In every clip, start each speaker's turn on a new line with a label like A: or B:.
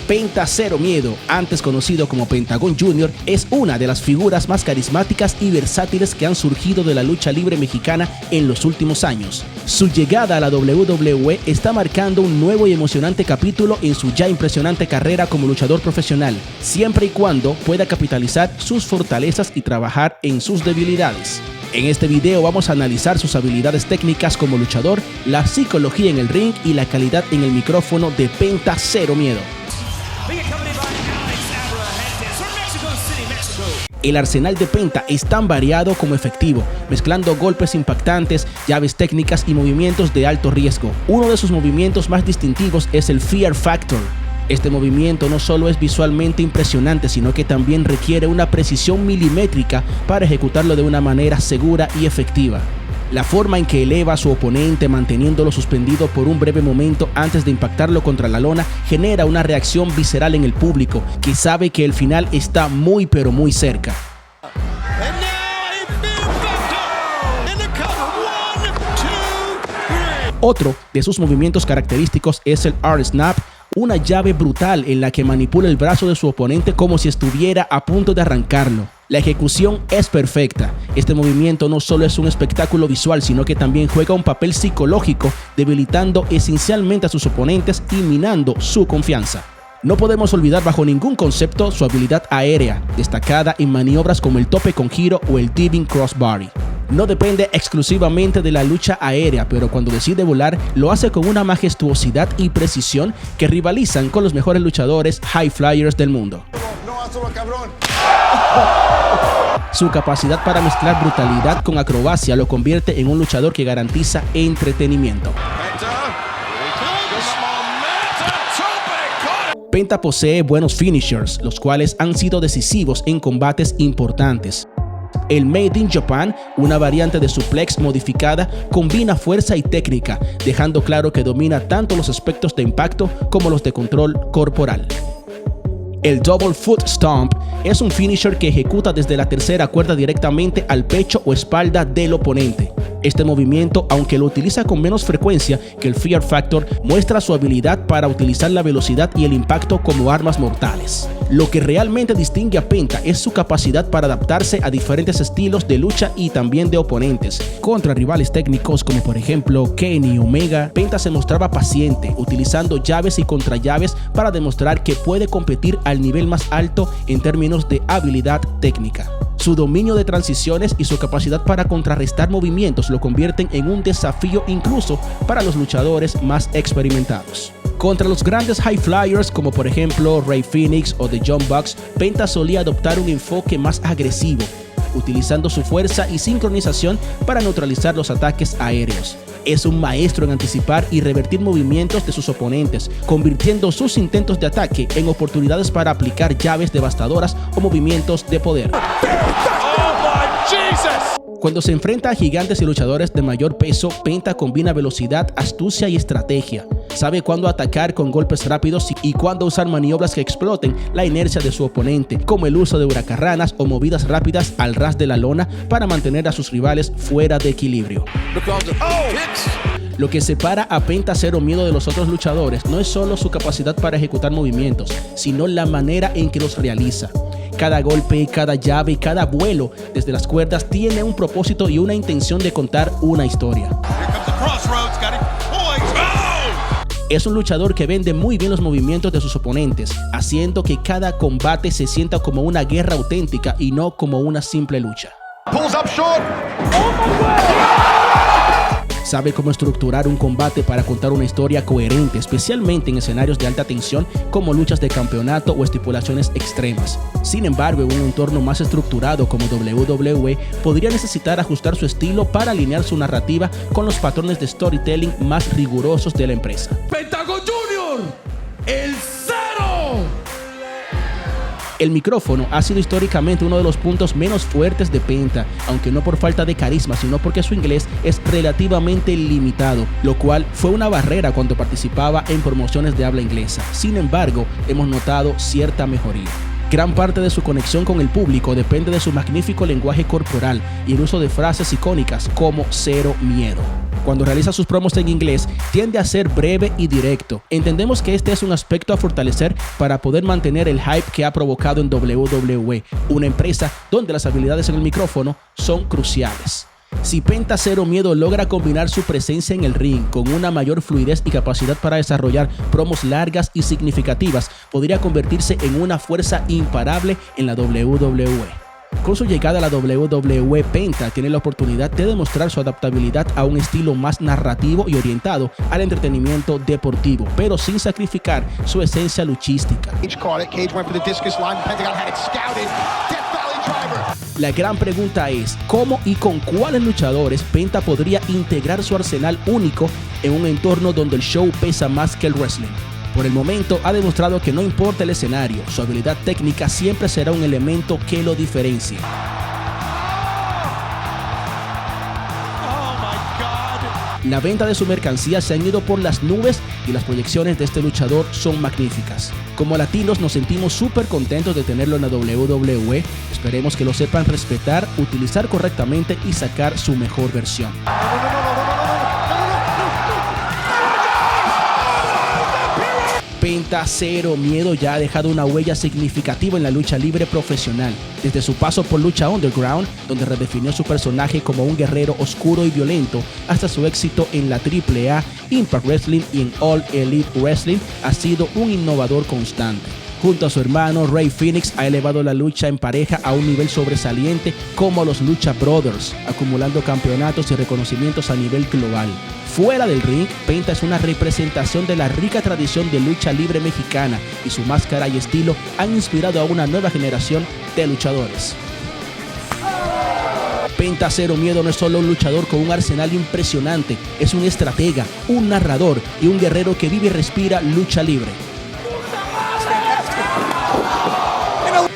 A: Penta Cero Miedo, antes conocido como Pentagon Jr., es una de las figuras más carismáticas y versátiles que han surgido de la lucha libre mexicana en los últimos años. Su llegada a la WWE está marcando un nuevo y emocionante capítulo en su ya impresionante carrera como luchador profesional, siempre y cuando pueda capitalizar sus fortalezas y trabajar en sus debilidades. En este video vamos a analizar sus habilidades técnicas como luchador, la psicología en el ring y la calidad en el micrófono de Penta Cero Miedo. El arsenal de Penta es tan variado como efectivo, mezclando golpes impactantes, llaves técnicas y movimientos de alto riesgo. Uno de sus movimientos más distintivos es el Fear Factor. Este movimiento no solo es visualmente impresionante, sino que también requiere una precisión milimétrica para ejecutarlo de una manera segura y efectiva. La forma en que eleva a su oponente manteniéndolo suspendido por un breve momento antes de impactarlo contra la lona genera una reacción visceral en el público, que sabe que el final está muy pero muy cerca. Otro de sus movimientos característicos es el R-Snap, una llave brutal en la que manipula el brazo de su oponente como si estuviera a punto de arrancarlo. La ejecución es perfecta. Este movimiento no solo es un espectáculo visual, sino que también juega un papel psicológico, debilitando esencialmente a sus oponentes y minando su confianza. No podemos olvidar bajo ningún concepto su habilidad aérea, destacada en maniobras como el tope con giro o el diving crossbody. No depende exclusivamente de la lucha aérea, pero cuando decide volar, lo hace con una majestuosidad y precisión que rivalizan con los mejores luchadores high flyers del mundo. Su capacidad para mezclar brutalidad con acrobacia lo convierte en un luchador que garantiza entretenimiento. Penta posee buenos finishers, los cuales han sido decisivos en combates importantes. El Made in Japan, una variante de suplex modificada, combina fuerza y técnica, dejando claro que domina tanto los aspectos de impacto como los de control corporal. El Double Foot Stomp es un finisher que ejecuta desde la tercera cuerda directamente al pecho o espalda del oponente. Este movimiento, aunque lo utiliza con menos frecuencia que el Fear Factor, muestra su habilidad para utilizar la velocidad y el impacto como armas mortales. Lo que realmente distingue a Penta es su capacidad para adaptarse a diferentes estilos de lucha y también de oponentes. Contra rivales técnicos como por ejemplo Kenny Omega, Penta se mostraba paciente, utilizando llaves y contrallaves para demostrar que puede competir al nivel más alto en términos de habilidad técnica. Su dominio de transiciones y su capacidad para contrarrestar movimientos lo convierten en un desafío incluso para los luchadores más experimentados. Contra los grandes high flyers como por ejemplo Rey Fénix o The Young Bucks, Penta solía adoptar un enfoque más agresivo, utilizando su fuerza y sincronización para neutralizar los ataques aéreos. Es un maestro en anticipar y revertir movimientos de sus oponentes, convirtiendo sus intentos de ataque en oportunidades para aplicar llaves devastadoras o movimientos de poder. Cuando se enfrenta a gigantes y luchadores de mayor peso, Penta combina velocidad, astucia y estrategia. Sabe cuándo atacar con golpes rápidos y cuándo usar maniobras que exploten la inercia de su oponente, como el uso de huracarranas o movidas rápidas al ras de la lona para mantener a sus rivales fuera de equilibrio. Lo que separa a Penta Cero Miedo de los otros luchadores no es solo su capacidad para ejecutar movimientos, sino la manera en que los realiza. Cada golpe, cada llave y cada vuelo desde las cuerdas tiene un propósito y una intención de contar una historia. Es un luchador que vende muy bien los movimientos de sus oponentes, haciendo que cada combate se sienta como una guerra auténtica y no como una simple lucha. Sabe cómo estructurar un combate para contar una historia coherente, especialmente en escenarios de alta tensión como luchas de campeonato o estipulaciones extremas. Sin embargo, en un entorno más estructurado como WWE, podría necesitar ajustar su estilo para alinear su narrativa con los patrones de storytelling más rigurosos de la empresa.
B: ¡Pentagon Jr.! ¡El Cero!
A: El micrófono ha sido históricamente uno de los puntos menos fuertes de Penta, aunque no por falta de carisma, sino porque su inglés es relativamente limitado, lo cual fue una barrera cuando participaba en promociones de habla inglesa. Sin embargo, hemos notado cierta mejoría. Gran parte de su conexión con el público depende de su magnífico lenguaje corporal y el uso de frases icónicas como Cero Miedo. Cuando realiza sus promos en inglés, tiende a ser breve y directo. Entendemos que este es un aspecto a fortalecer para poder mantener el hype que ha provocado en WWE, una empresa donde las habilidades en el micrófono son cruciales. Si Penta Cero Miedo logra combinar su presencia en el ring con una mayor fluidez y capacidad para desarrollar promos largas y significativas, podría convertirse en una fuerza imparable en la WWE. Con su llegada a la WWE, Penta tiene la oportunidad de demostrar su adaptabilidad a un estilo más narrativo y orientado al entretenimiento deportivo, pero sin sacrificar su esencia luchística. La gran pregunta es, ¿cómo y con cuáles luchadores Penta podría integrar su arsenal único en un entorno donde el show pesa más que el wrestling? Por el momento ha demostrado que no importa el escenario, su habilidad técnica siempre será un elemento que lo diferencie. La venta de su mercancía se han ido por las nubes y las proyecciones de este luchador son magníficas. Como latinos nos sentimos súper contentos de tenerlo en la WWE. Esperemos que lo sepan respetar, utilizar correctamente y sacar su mejor versión. Penta Cero Miedo ya ha dejado una huella significativa en la lucha libre profesional, desde su paso por Lucha Underground, donde redefinió su personaje como un guerrero oscuro y violento, hasta su éxito en la AAA, Impact Wrestling y en All Elite Wrestling, ha sido un innovador constante. Junto a su hermano Rey Fénix ha elevado la lucha en pareja a un nivel sobresaliente como los Lucha Brothers, acumulando campeonatos y reconocimientos a nivel global. Fuera del ring, Penta es una representación de la rica tradición de lucha libre mexicana y su máscara y estilo han inspirado a una nueva generación de luchadores. Penta Cero Miedo no es solo un luchador con un arsenal impresionante, es un estratega, un narrador y un guerrero que vive y respira lucha libre.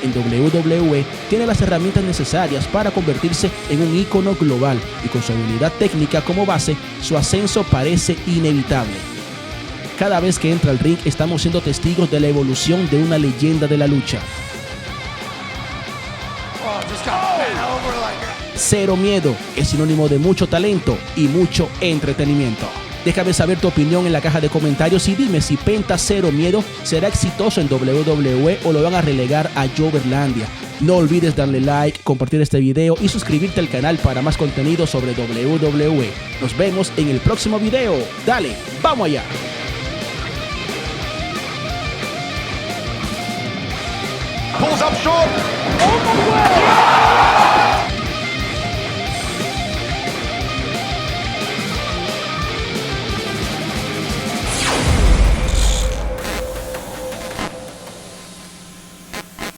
A: En WWE tiene las herramientas necesarias para convertirse en un ícono global y con su habilidad técnica como base, su ascenso parece inevitable. Cada vez que entra al ring estamos siendo testigos de la evolución de una leyenda de la lucha. Cero Miedo es sinónimo de mucho talento y mucho entretenimiento. Déjame saber tu opinión en la caja de comentarios y dime si Penta Cero Miedo será exitoso en WWE o lo van a relegar a Joverlandia. No olvides darle like, compartir este video y suscribirte al canal para más contenido sobre WWE. Nos vemos en el próximo video. Dale, ¡vamos allá!
C: Pulls up short. Oh my God.